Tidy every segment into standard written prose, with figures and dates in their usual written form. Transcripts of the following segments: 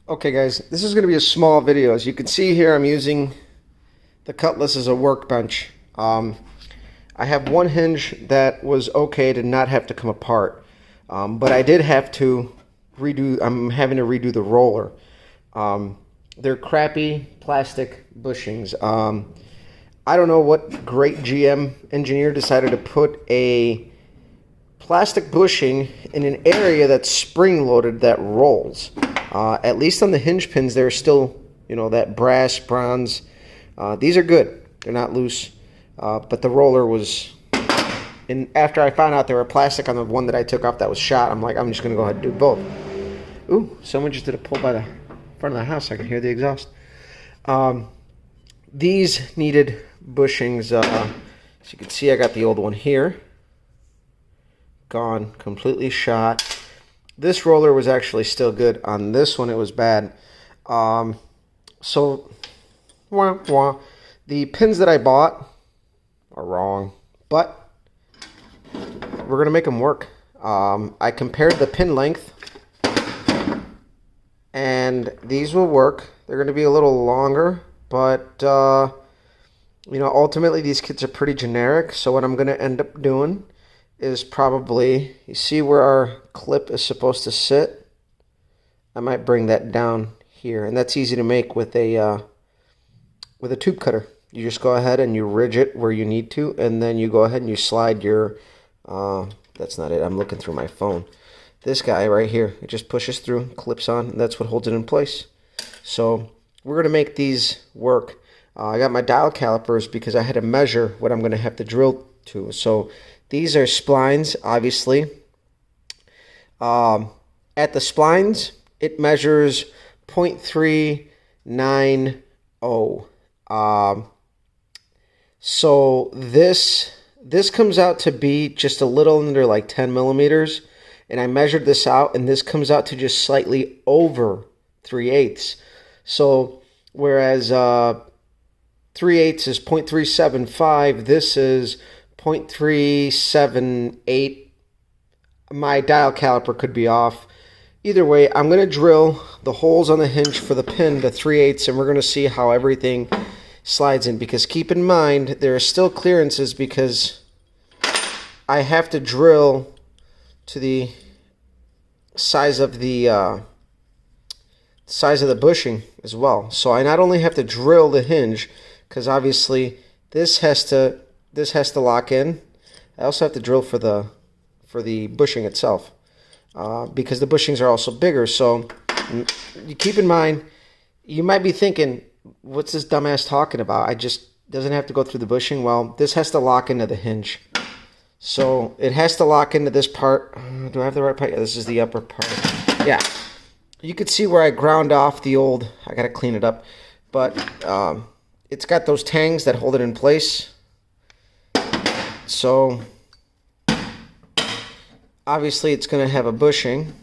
Okay guys, this is going to be a small video. As you can see here, I'm using the cutlass as a workbench. I have one hinge that was okay to not have to come apart, but I did have to I'm having to redo the roller. They're crappy plastic bushings. I don't know what great GM engineer decided to put a plastic bushing in an area that's spring-loaded that rolls. At least on the hinge pins, they're still, that brass, bronze. These are good. They're not loose. But the roller was, and after I found out they were plastic on the one that I took off that was shot, I'm like, I'm just going to go ahead and do both. Ooh, someone just did a pull by the front of the house. I can hear the exhaust. These needed bushings. As you can see, I got the old one here. Gone, completely shot. This roller was actually still good. On this one, it was bad. So, wah, wah. The pins that I bought are wrong, but we're gonna make them work. I compared the pin length, and these will work. They're gonna be a little longer, but ultimately these kits are pretty generic. So what I'm gonna end up doing is probably, you see where our clip is supposed to sit? I might bring that down here, and that's easy to make with a tube cutter. You just go ahead and you ridge it where you need to, and then you go ahead and you slide your, that's not it, I'm looking through my phone. This guy right here, it just pushes through, clips on, and that's what holds it in place. So we're going to make these work. I got my dial calipers because I had to measure what I'm going to have to drill to. So these are splines, obviously. At the splines, it measures 0.390. So this comes out to be just a little under like 10 millimeters. And I measured this out, and this comes out to just slightly over 3/8. So whereas 3/8 is 0.375, this is 0.378. My dial caliper could be off. Either way, I'm going to drill the holes on the hinge for the pin to 3/8, and we're going to see how everything slides in. Because keep in mind, there are still clearances because I have to drill to the size of the bushing as well. So I not only have to drill the hinge, because obviously this has to lock in. I also have to drill for the bushing itself, because the bushings are also bigger. So you keep in mind, you might be thinking, what's this dumbass talking about? I just doesn't have to go through the bushing. Well, this has to lock into the hinge. So it has to lock into this part. Do I have the right part? Yeah, this is the upper part. Yeah. You could see where I ground off the old, I got to clean it up. But it's got those tangs that hold it in place. So obviously it's going to have a bushing,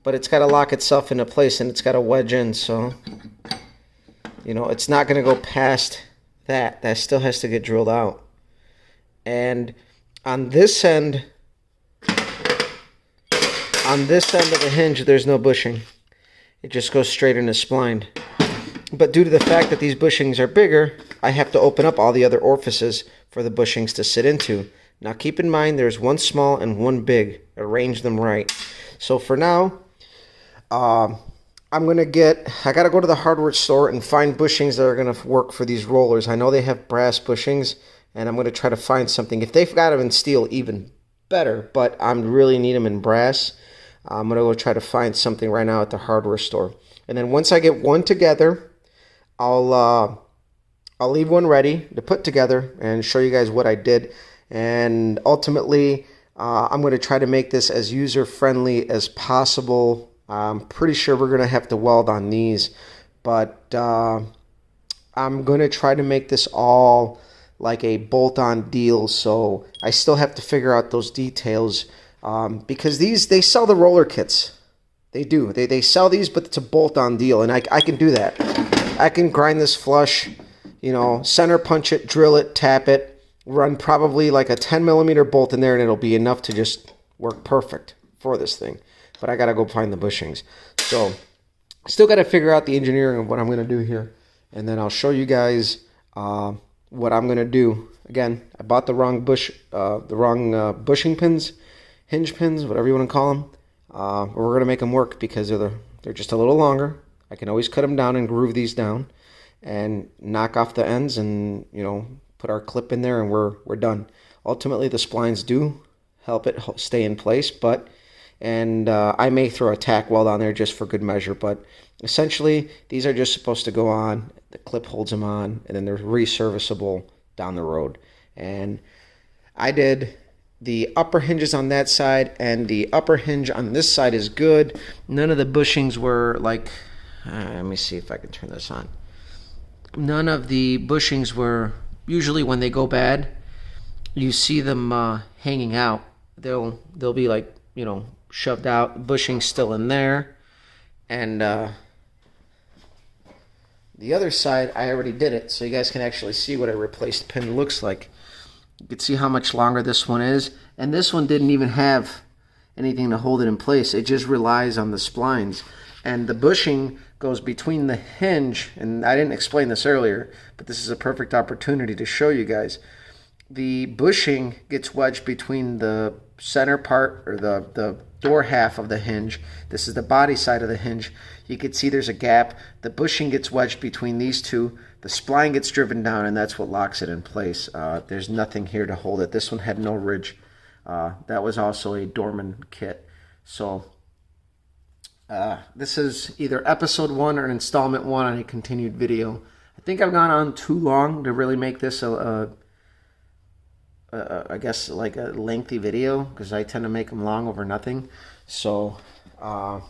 but it's got to lock itself into place, and it's got to wedge in. So, it's not going to go past that. That still has to get drilled out. And on this end of the hinge, there's no bushing. It just goes straight into spline. But due to the fact that these bushings are bigger, I have to open up all the other orifices for the bushings to sit into. Now keep in mind, there's one small and one big. Arrange them right. So for now, I got to go to the hardware store and find bushings that are going to work for these rollers. I know they have brass bushings, and I'm going to try to find something. If they've got them in steel, even better, but I really need them in brass. I'm going to go try to find something right now at the hardware store. And then once I get one together, I'll leave one ready to put together and show you guys what I did. And ultimately, I'm going to try to make this as user-friendly as possible. I'm pretty sure we're going to have to weld on these, but I'm going to try to make this all like a bolt-on deal. So I still have to figure out those details, because they sell the roller kits. They do. They sell these, but it's a bolt-on deal, and I can do that. I can grind this flush, center punch it, drill it, tap it, run probably like a 10 millimeter bolt in there, and it'll be enough to just work perfect for this thing. But I gotta go find the bushings. So Still got to figure out the engineering of what I'm going to do here. And then I'll show you guys what I'm going to do. Again, I bought the wrong bushing pins, hinge pins, whatever you want to call them. We're going to make them work because they're just a little longer. I can always cut them down and groove these down and knock off the ends and, you know, put our clip in there and we're done. Ultimately, the splines do help it stay in place, but I may throw a tack weld on there just for good measure, but essentially these are just supposed to go on. The clip holds them on, and then they're reserviceable down the road. And I did the upper hinges on that side, and the upper hinge on this side is good. None of the bushings were like, let me see if I can turn this on. None of the bushings were, usually when they go bad, you see them hanging out. They'll be like, you know, shoved out, bushing still in there. And the other side, I already did it, so you guys can actually see what a replaced pin looks like. You can see how much longer this one is, and this one didn't even have anything to hold it in place. It just relies on the splines. And the bushing goes between the hinge, and I didn't explain this earlier, but this is a perfect opportunity to show you guys. The bushing gets wedged between the center part, or the door half of the hinge. This is the body side of the hinge. You can see there's a gap. The bushing gets wedged between these two. The spline gets driven down, and that's what locks it in place. There's nothing here to hold it. This one had no ridge. That was also a Dorman kit. So this is either episode 1 or installment 1 on a continued video. I think I've gone on too long to really make this I guess like a lengthy video, because I tend to make them long over nothing. So I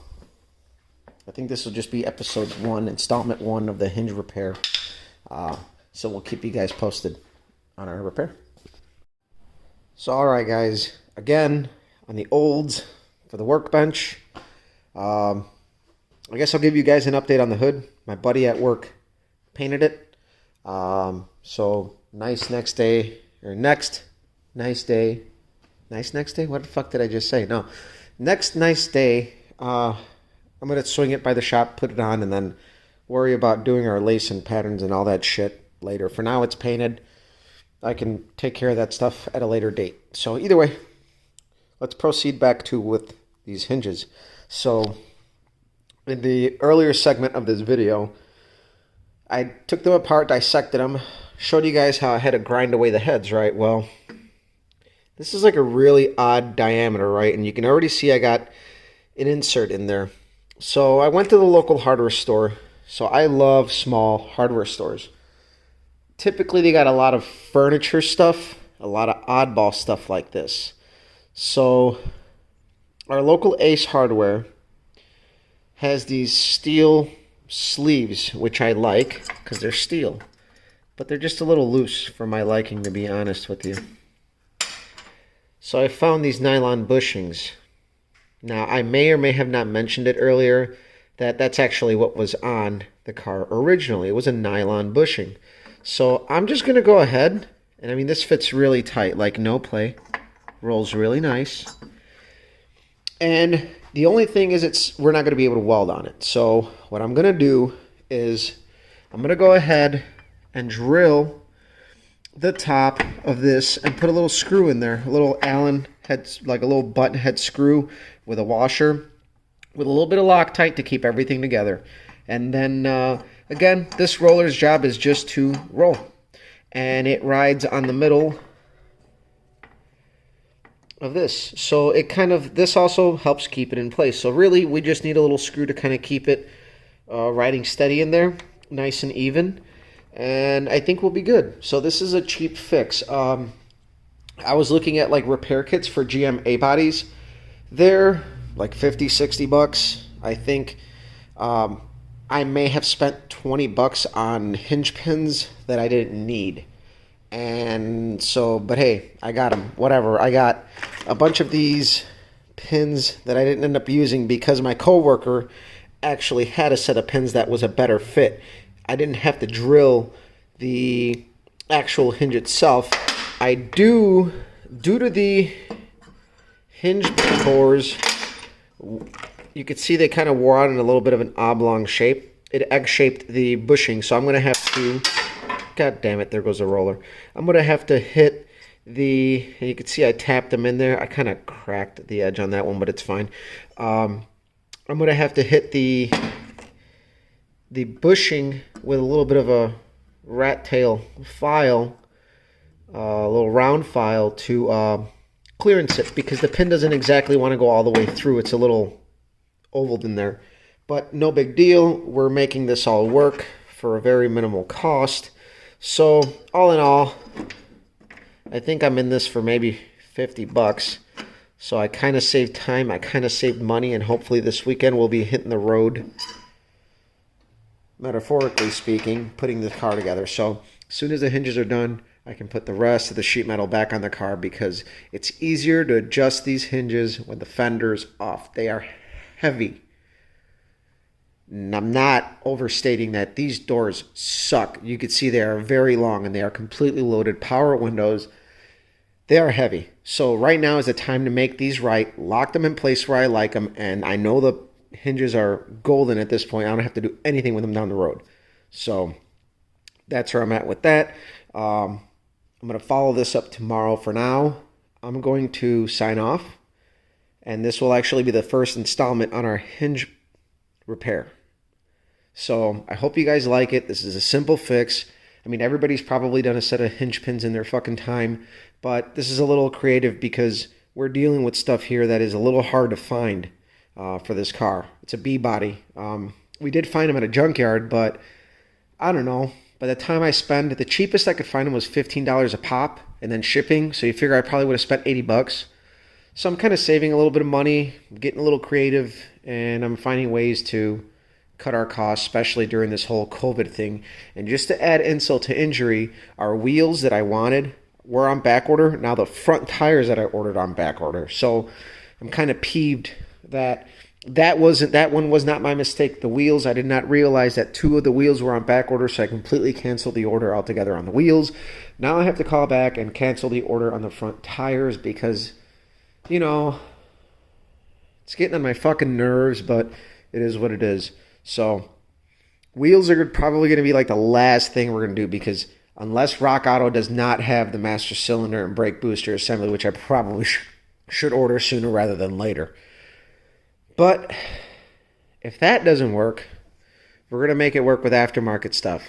think this will just be episode 1, installment 1 of the hinge repair. So we'll keep you guys posted on our repair. So alright guys, again on the olds for the workbench. I guess I'll give you guys an update on the hood. My buddy at work painted it. So nice next day, or nice day. Nice next day? What the fuck did I just say? No. Next nice day, I'm going to swing it by the shop, put it on, and then worry about doing our lace and patterns and all that shit later. For now, it's painted. I can take care of that stuff at a later date. So either way, let's proceed back to with these hinges. So in the earlier segment of this video, I took them apart, dissected them, showed you guys how I had to grind away the heads, right? Well, this is like a really odd diameter, right? And you can already see I got an insert in there. So I went to the local hardware store. So I love small hardware stores. Typically they got a lot of furniture stuff, a lot of oddball stuff like this. So our local Ace Hardware has these steel sleeves, which I like because they're steel. But they're just a little loose for my liking, to be honest with you. So I found these nylon bushings. Now, I may or may have not mentioned it earlier, that's actually what was on the car originally. It was a nylon bushing. So I'm just going to go ahead, and I mean, this fits really tight, like no play. Rolls really nice. And the only thing is we're not going to be able to weld on it. So what I'm going to do is I'm going to go ahead and drill the top of this and put a little screw in there, a little Allen head, like a little button head screw with a washer with a little bit of Loctite to keep everything together. And then again, this roller's job is just to roll, and it rides on the middle of this. So it this also helps keep it in place. So really we just need a little screw to kind of keep it riding steady in there, nice and even. And I think we'll be good. So this is a cheap fix. I was looking at like repair kits for GM A-bodies. They're like 50, 60 bucks. I think I may have spent 20 bucks on hinge pins that I didn't need. And so, but hey, I got them. Whatever. I got a bunch of these pins that I didn't end up using because my coworker actually had a set of pins that was a better fit. I didn't have to drill the actual hinge itself. I due to the hinge bores you can see they kind of wore out in a little bit of an oblong shape. It egg-shaped the bushing, so I'm going to have to, god damn it, there goes the roller. I'm going to have to hit the, you can see I tapped them in there. I kind of cracked the edge on that one, but it's fine. I'm going to have to hit the bushing with a little bit of a rat tail file, a little round file to clearance it, because the pin doesn't exactly want to go all the way through. It's a little ovaled in there, but no big deal. We're making this all work for a very minimal cost. So all in all, I think I'm in this for maybe 50 bucks. So I kind of saved time, I kind of saved money, and hopefully this weekend we'll be hitting the road, metaphorically speaking, putting the car together. So as soon as the hinges are done, I can put the rest of the sheet metal back on the car, because it's easier to adjust these hinges when the fender's off. They are heavy. And I'm not overstating that. These doors suck. You can see they are very long and they are completely loaded. Power windows. They are heavy. So right now is the time to make these right, lock them in place where I like them, and I know the hinges are golden at this point. I don't have to do anything with them down the road. So that's where I'm at with that. I'm going to follow this up tomorrow. For now, I'm going to sign off, and this will actually be the first installment on our hinge repair. So I hope you guys like it. This is a simple fix. I mean, everybody's probably done a set of hinge pins in their fucking time, but this is a little creative because we're dealing with stuff here that is a little hard to find for this car. It's a B body. We did find them at a junkyard, but I don't know. By the time I spend, the cheapest I could find them was $15 a pop, and then shipping. So you figure I probably would have spent 80 bucks. So I'm kind of saving a little bit of money, getting a little creative, and I'm finding ways to cut our costs, especially during this whole COVID thing. And just to add insult to injury, our wheels that I wanted were on back order. Now the front tires that I ordered on back order. So I'm kind of peeved that that one was not my mistake. The wheels, I did not realize that 2 of the wheels were on back order, so I completely canceled the order altogether on the wheels. Now I have to call back and cancel the order on the front tires because, you know, it's getting on my fucking nerves, but it is what it is. So wheels are probably going to be like the last thing we're going to do, because unless Rock Auto does not have the master cylinder and brake booster assembly, which I probably should order sooner rather than later. But if that doesn't work, we're going to make it work with aftermarket stuff.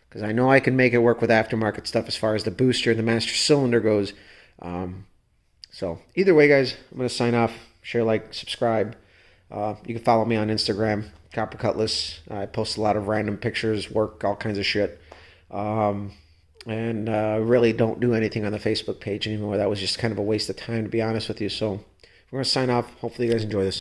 Because I know I can make it work with aftermarket stuff as far as the booster and the master cylinder goes. So either way, guys, I'm going to sign off. Share, like, subscribe. You can follow me on Instagram, Copper Cutlass. I post a lot of random pictures, work, all kinds of shit. And really don't do anything on the Facebook page anymore. That was just kind of a waste of time, to be honest with you. So we're going to sign off. Hopefully you guys enjoy this.